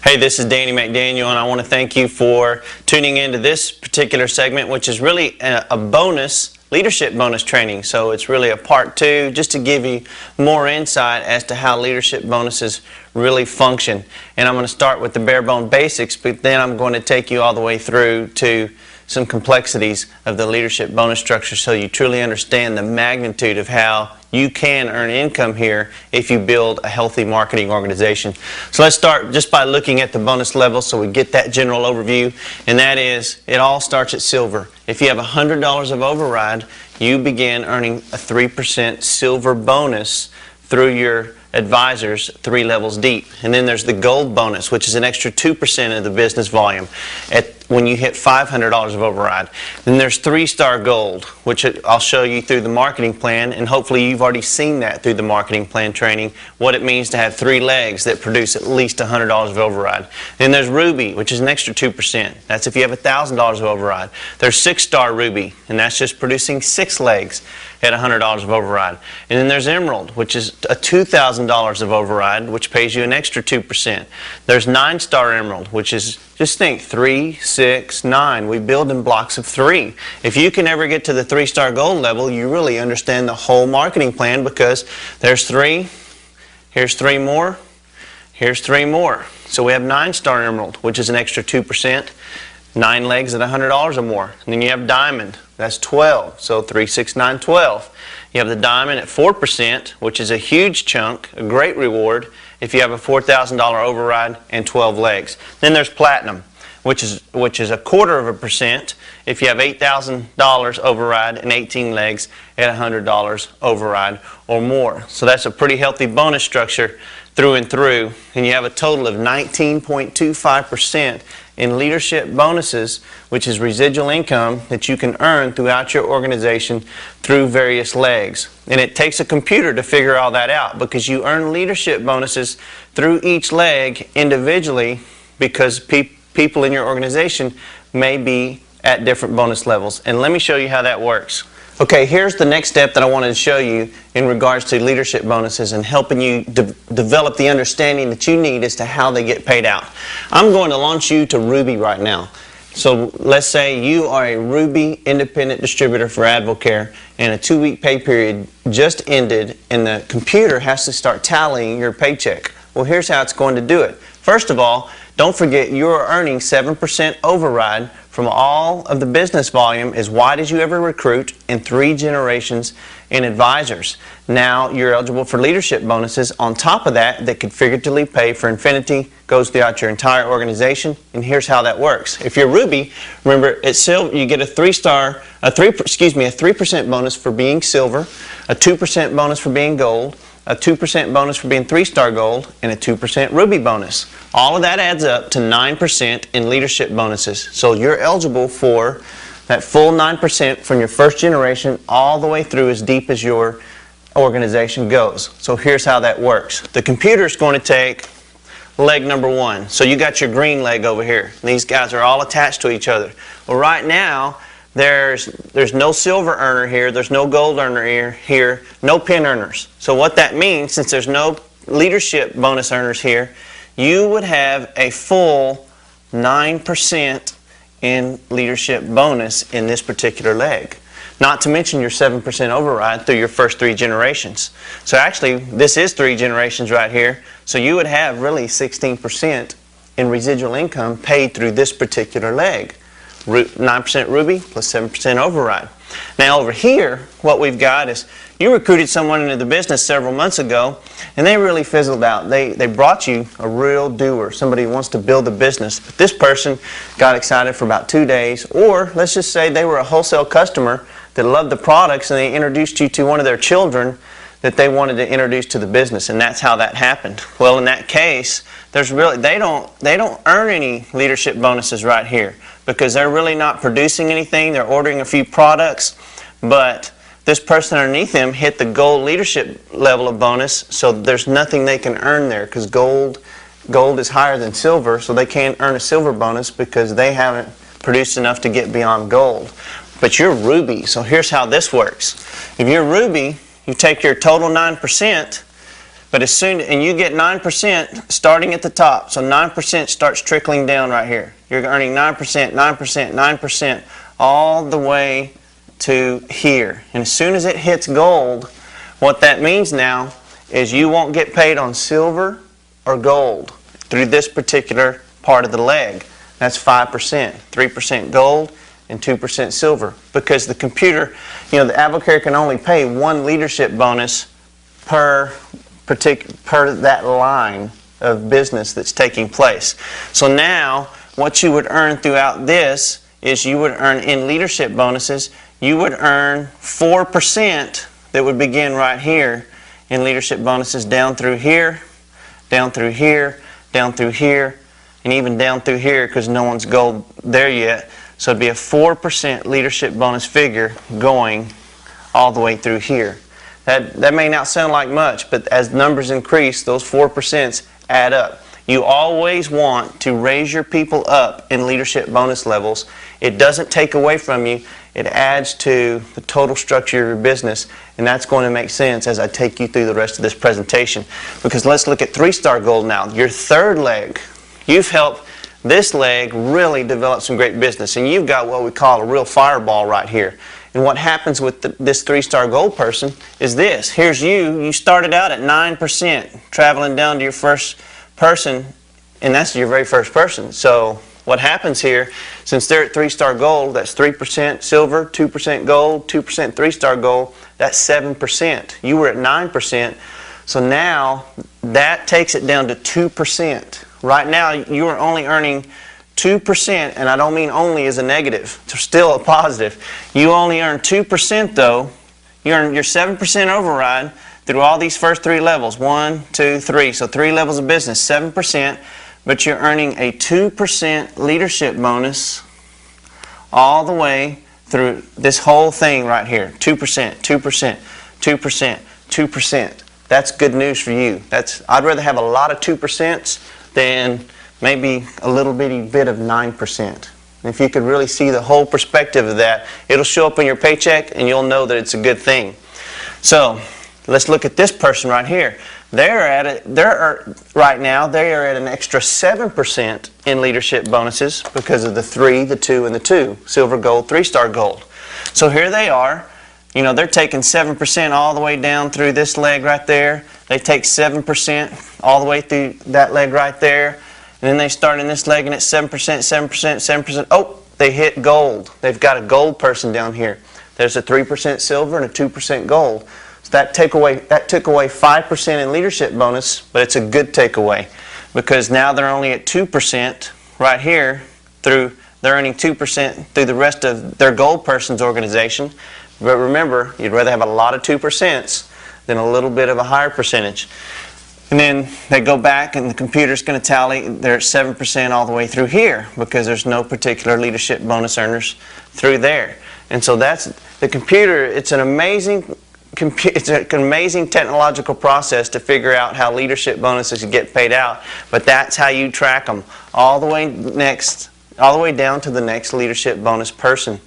Hey, this is Danny McDaniel, and I want to thank you for tuning into this particular segment, which is really a bonus, leadership bonus training. So it's really a part two, just to give you more insight as to how leadership bonuses really function. And I'm going to start with the bare bone basics, but then I'm going to take you all the way through to some complexities of the leadership bonus structure so you truly understand the magnitude of how you can earn income here if you build a healthy marketing organization. So let's start just by looking at the bonus level so we get that general overview, and that is it all starts at silver. If you have $100 of override, you begin earning a 3% silver bonus through your advisors 3 levels deep. And then there's the gold bonus, which is an extra 2% of the business volume when you hit $500 of override. Then there's 3-star gold, which I'll show you through the marketing plan, and hopefully you've already seen that through the marketing plan training, what it means to have 3 legs that produce at least $100 of override. Then there's ruby, which is an extra 2%. That's if you have $1,000 of override. There's 6-star ruby, and that's just producing 6 legs at $100 of override. And then there's emerald, which is a $2,000 of override, which pays you an extra 2%. There's 9-star emerald, which is, just think, 3, 6, 9. We build in blocks of 3. If you can ever get to the 3-star gold level, you really understand the whole marketing plan, because there's 3, here's 3 more, here's 3 more. So we have 9-star emerald, which is an extra 2%, 9 legs at $100 or more. And then you have diamond, that's 12, so 3, 6, 9, 12. You have the diamond at 4%, which is a huge chunk, a great reward if you have a $4,000 override and 12 legs. Then there's platinum, which is 0.25% if you have $8,000 override and 18 legs at $100 override or more. So that's a pretty healthy bonus structure through and through, and you have a total of 19.25% in leadership bonuses, which is residual income that you can earn throughout your organization through various legs. And it takes a computer to figure all that out, because you earn leadership bonuses through each leg individually, because people in your organization may be at different bonus levels. And let me show you how that works. Okay, here's the next step that I wanted to show you in regards to leadership bonuses and helping you develop the understanding that you need as to how they get paid out. I'm going to launch you to Ruby right now. So let's say you are a Ruby independent distributor for Advocare, and a 2-week pay period just ended, and the computer has to start tallying your paycheck. Well, here's how it's going to do it. First of all, don't forget you're earning 7% override from all of the business volume as wide as you ever recruit in 3 generations in advisors. Now you're eligible for leadership bonuses on top of that could figuratively pay for infinity, goes throughout your entire organization. And here's how that works. If you're Ruby, remember at silver you get a 3% bonus for being silver, a 2% bonus for being gold, a 2% bonus for being 3-star gold, and a 2% Ruby bonus. All of that adds up to 9% in leadership bonuses. So you're eligible for that full 9% from your first generation all the way through as deep as your organization goes. So here's how that works. The computer's going to take leg number 1. So you got your green leg over here. These guys are all attached to each other. Well, right now, there's no silver earner here, there's no gold earner here, no pin earners. So what that means, since there's no leadership bonus earners here, you would have a full 9% in leadership bonus in this particular leg. Not to mention your 7% override through your first 3 generations. So actually, this is 3 generations right here, so you would have really 16% in residual income paid through this particular leg. 9% Ruby plus 7% override. Now over here, what we've got is you recruited someone into the business several months ago, and they really fizzled out. They brought you a real doer, somebody who wants to build a business. But this person got excited for about 2 days, or let's just say they were a wholesale customer that loved the products, and they introduced you to one of their children that they wanted to introduce to the business, and that's how that happened. Well, in that case, they don't earn any leadership bonuses right here, because they're really not producing anything. They're ordering a few products, but this person underneath them hit the gold leadership level of bonus, so there's nothing they can earn there, because gold is higher than silver, so they can't earn a silver bonus because they haven't produced enough to get beyond gold. But you're Ruby, so here's how this works. If you're Ruby, you take your total 9%, But as soon, and you get 9% starting at the top, so 9% starts trickling down right here. You're earning 9%, 9%, 9%, all the way to here. And as soon as it hits gold, what that means now is you won't get paid on silver or gold through this particular part of the leg. That's 5%, 3% gold and 2% silver. Because the computer, the AdvoCare can only pay one leadership bonus per that line of business that's taking place. So now what you would earn throughout this is you would earn in leadership bonuses, you would earn 4% that would begin right here in leadership bonuses down through here, down through here, down through here, and even down through here because no one's gold there yet. So it'd be a 4% leadership bonus figure going all the way through here. That may not sound like much, but as numbers increase, those 4% add up. You always want to raise your people up in leadership bonus levels. It doesn't take away from you. It adds to the total structure of your business, and that's going to make sense as I take you through the rest of this presentation. Because let's look at 3-star gold now. Your third leg. You've helped this leg really develop some great business, and you've got what we call a real fireball right here. And what happens with this 3-star gold person is this. Here's you. You started out at 9%, traveling down to your first person, and that's your very first person. So what happens here, since they're at 3-star gold, that's 3% silver, 2% gold, 2% 3-star gold, that's 7%. You were at 9%, so now that takes it down to 2%. Right now, you are only earning 2%, and I don't mean only as a negative, it's still a positive. You only earn 2% though. You earn your 7% override through all these first 3 levels. 1, 2, 3. So 3 levels of business, 7%, but you're earning a 2% leadership bonus all the way through this whole thing right here. 2%, 2%, 2%, 2%. That's good news for you. I'd rather have a lot of 2% than maybe a little bitty bit of 9%. And if you could really see the whole perspective of that, it'll show up in your paycheck and you'll know that it's a good thing. So let's look at this person right here. Right now they are at an extra 7% in leadership bonuses because of the 3, the 2, and the 2. Silver, gold, 3-star gold. So here they are. They're taking 7% all the way down through this leg right there. They take 7% all the way through that leg right there. And then they start in this leg and it's 7%, 7%, 7%. Oh, they hit gold. They've got a gold person down here. There's a 3% silver and a 2% gold. So that took away 5% in leadership bonus, but it's a good takeaway because now they're only at 2% right here they're earning 2% through the rest of their gold person's organization. But remember, you'd rather have a lot of 2% than a little bit of a higher percentage. And then they go back and the computer's going to tally they're at 7% all the way through here because there's no particular leadership bonus earners through there. And so that's the computer. It's an amazing technological process to figure out how leadership bonuses get paid out. But that's how you track them all the way down to the next leadership bonus person.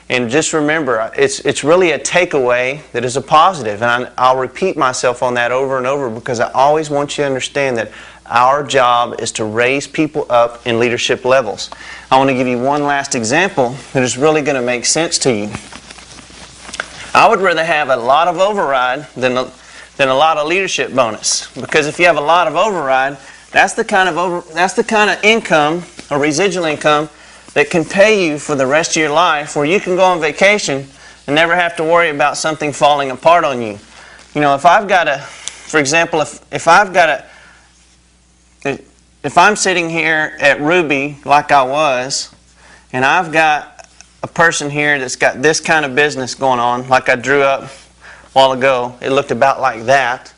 And just remember, it's really a takeaway that is a positive. And I'll repeat myself on that over and over because I always want you to understand that our job is to raise people up in leadership levels. I want to give you one last example that is really going to make sense to you. I would rather have a lot of override than a lot of leadership bonus. Because if you have a lot of override, that's the kind of income or residual income that can pay you for the rest of your life, where you can go on vacation and never have to worry about something falling apart on you. If I've got for example, if I'm sitting here at Ruby like I was, and I've got a person here that's got this kind of business going on, like I drew up a while ago, it looked about like that,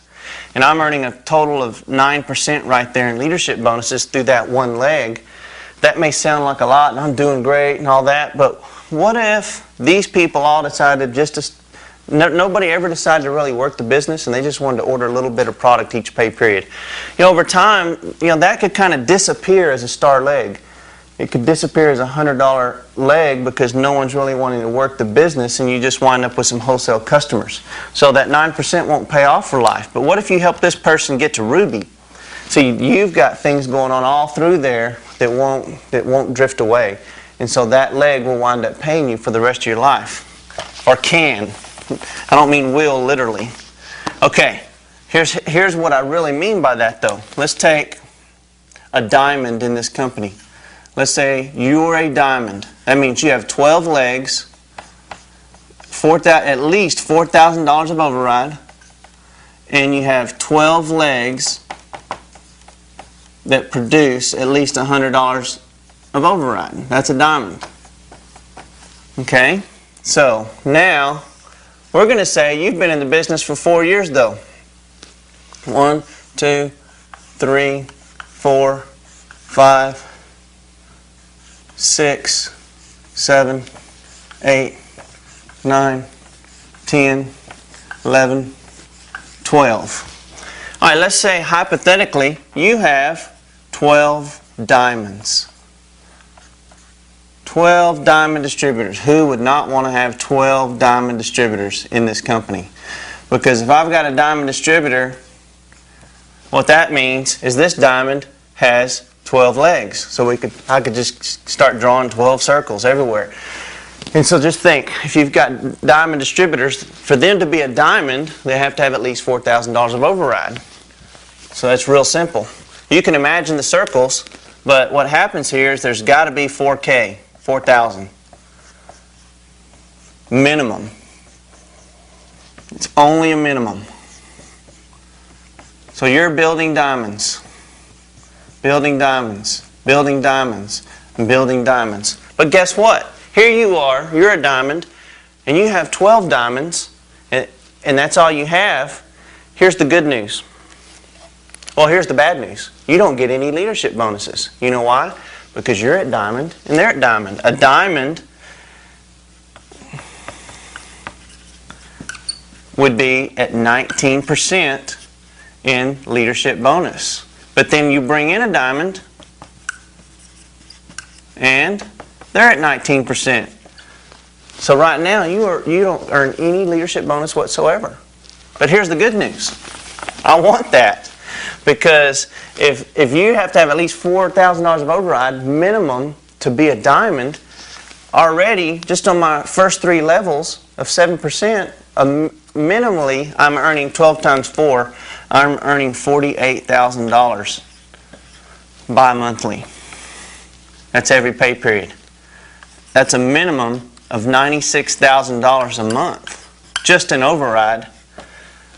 and I'm earning a total of 9% right there in leadership bonuses through that one leg. That may sound like a lot, and I'm doing great and all that, but what if these people all decided nobody ever decided to really work the business and they just wanted to order a little bit of product each pay period? Over time, that could kind of disappear as a star leg. It could disappear as a $100 leg because no one's really wanting to work the business, and you just wind up with some wholesale customers. So that 9% won't pay off for life. But what if you help this person get to Ruby? So you've got things going on all through there that won't drift away. And so that leg will wind up paying you for the rest of your life. Or can. I don't mean will literally. Okay, here's what I really mean by that though. Let's take a diamond in this company. Let's say you're a diamond. That means you have 12 legs, at least $4,000 of override, and you have 12 legs that produce at least $100 of override. That's a diamond. Okay? So now we're going to say you've been in the business for 4 years though. 1, 2, 3, 4, 5, 6, 7, 8, 9, 10, 11, 12. All right, let's say hypothetically you have 12 diamonds. 12 diamond distributors. Who would not want to have 12 diamond distributors in this company? Because if I've got a diamond distributor, what that means is this diamond has 12 legs. So I could just start drawing 12 circles everywhere. And so just think, if you've got diamond distributors, for them to be a diamond, they have to have at least $4,000 of override. So that's real simple. You can imagine the circles, but what happens here is there's got to be 4K, 4,000. Minimum. It's only a minimum. So you're building diamonds. Building diamonds, building diamonds, and building diamonds. But guess what? Here you are, you're a diamond, and you have 12 diamonds, and that's all you have. Here's the good news. Well, here's the bad news. You don't get any leadership bonuses. You know why? Because you're at diamond, and they're at diamond. A diamond would be at 19% in leadership bonus. But then you bring in a diamond, and they're at 19%. So right now, you don't earn any leadership bonus whatsoever. But here's the good news. I want that. Because if you have to have at least $4,000 of override minimum to be a diamond, already, just on my first 3 levels of 7%, minimally, I'm earning 12 times 4. I'm earning $48,000 bi-monthly. That's every pay period. That's a minimum of $96,000 a month, just in override,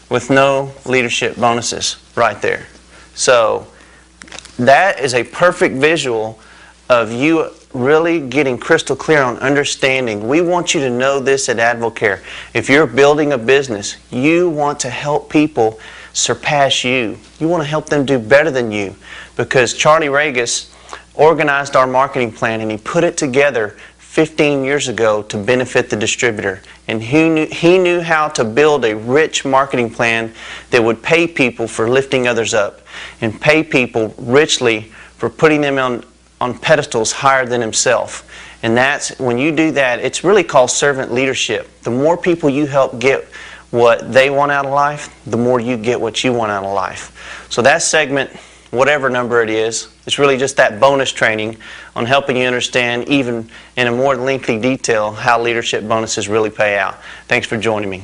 with no leadership bonuses right there. So that is a perfect visual of you really getting crystal clear on understanding. We want you to know this at Advocare. If you're building a business, you want to help people surpass you. You want to help them do better than you, because Charlie Ragus organized our marketing plan, and he put it together 15 years ago to benefit the distributor. And he knew how to build a rich marketing plan that would pay people for lifting others up and pay people richly for putting them on pedestals higher than himself. And that's, when you do that, it's really called servant leadership. The more people you help get what they want out of life, the more you get what you want out of life. So that segment, whatever number it is, it's really just that bonus training on helping you understand, even in a more lengthy detail, how leadership bonuses really pay out. Thanks for joining me.